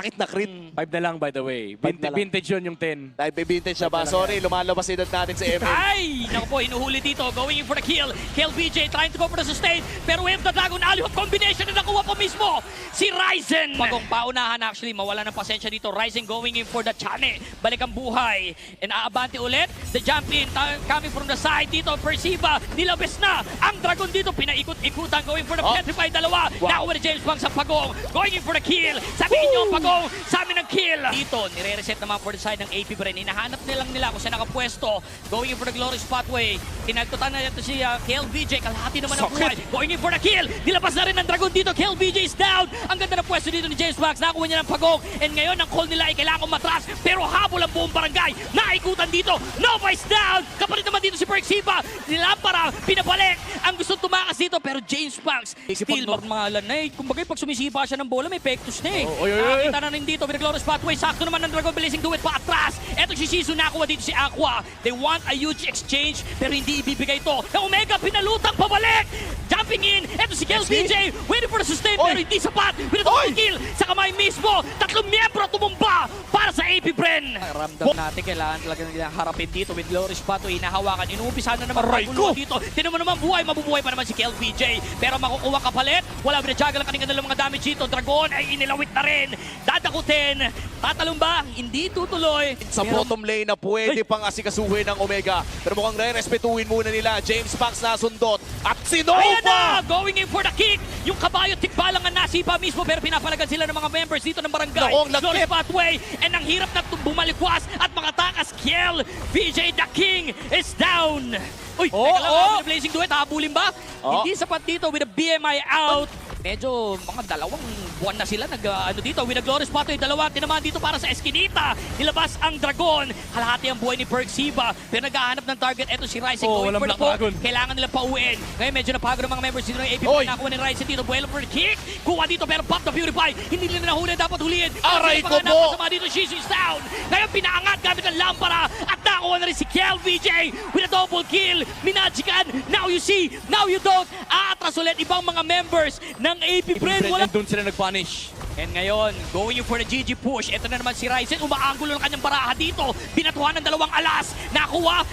Bakit na crit? 5 na lang, by the way. Five na lang. Vintage yun yung 10. Dahil vintage siya ba? Sorry, lumalabas edad natin sa ML. Ay! Naku po, inuhuli dito. Going in for the kill. KLBJ trying to go for the sustain. Pero with the Dragon Alley of combination na nakuha po mismo si Ryzen. Pagong paunahan actually, mawala ng pasensya dito. Ryzen going in for the Chane. Balik ang buhay. And aabante ulit. The jump in coming from the side dito. Persiba, nilabes na. Ang Dragon dito, pinaikot-ikutan. Going for the petrified dalawa. Nakuha ni James Pang sa Pagong. Going in for the kill. Sabihin niyo ang Pagong, sa amin ang kill. Dito, nire-reset naman for the side ng AP Bren. Hinahanap nilang nila kung saan nakapwesto. Going in for the Glorious Pathway. Tinagtutan na ito si KLBJ. Kalahati naman ang buhay. Going in for the kill. Nilabas na rin ng Dragon dito. KLBJ is down. Ang ganda ng pwesto dito ni James Max. Nakuha niya ng Pagong. And ngayon, ang call nila ay kailangan matras. Pero habol ang buong barangay. Naikutan dito. Nova is down. Kapalit naman dito si Persiba. Nilampara. Pinabalik. Ang gusto tumakas dito. Pero James Max still normalan na eh. Kumbaga, pag sumisipa siya ng bola, may pektus na eh. Nakakita na rin dito with the Glorious Pathway. Sakto naman ng Dragon Blazing Duet pa atras. Eto si Shizu, nakuha dito si Aqua. They want a huge exchange pero hindi ibibigay ito. Na Omega pinalutang pabalik. Jumping in. Eto si KLBJ. Waiting for the sustain pero hindi sapat. With a double kill sa kamay mismo. Tatlong miyembro tumumba para sa AP Bren. Ramdam natin kailangan talaga nilang harapin dito with Glorious Pathway. Inahawakan. Inuumpisa na naman magulo dito. Tinan mo naman buhay. Mabubuhay pa naman si KLBJ. Pero makukuha kapalit. Wala binajagal ang kanilang mga damage dito. Dragon ay inilawit na rin. Dadakutin. Tatalong ba? Hindi tutuloy. Sa bottom lane na pwede pang asikasuhin ng Omega. Pero mukhang re-respetuhin muna nila. James Pax nasundot. At si Nova! Ayan na! Going in for the kick. Yung kabayo tikbalang ang nasipa mismo pero pinapalagan sila ng mga members dito ng barangay. Glorious Pathway. And ang hirap na bumalikwas at makatakas. Kiel, VJ the King is down. Uy, teka lang, Blazing Duet, habulin ba? Hindi sapat dito with the BMI out. Medyo mga dalawang buwan na sila dito with the Glorious Pathway. Dalawa tinamaan dito para sa Eskinita. Nilabas ang Dragon. Kalahati ang buhay ni Persiba. Pero naghahanap ng target. Eto si Ryzen going for the poke. Kailangan nila pauwiin. Ngayon medyo napagod ang mga members dito ng AP. Nakuha ni Ryzen dito. Buelo for the kick. Kuha dito pero pop the Purify. Hindi nila nahuli. Dapat huliin. Aray ko po! Sama dito, Shizu is down. Ngayon pinaangat gamit ang lampara. At nakuha na rin si KLBJ with a double kill. Minagikan. Now you see. Now you don't. Aatras ulit ibang mga members ng AP Bren. Wala. Doon sila nag-punish. And ngayon, going for the GG push. Ito na naman si Ryzen. Umaanggulo ng kanyang baraha dito. Binatuhan ng dalawang alas. Nakuha.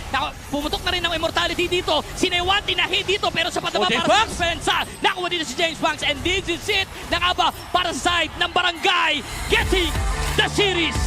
Pumutok na rin ng immortality dito. Sinewan, tinahi dito. Pero sa pataba para sa defensa. Nakuha dito si James Banks. And this is it. Nakaba para sa side ng barangay. Getting the series.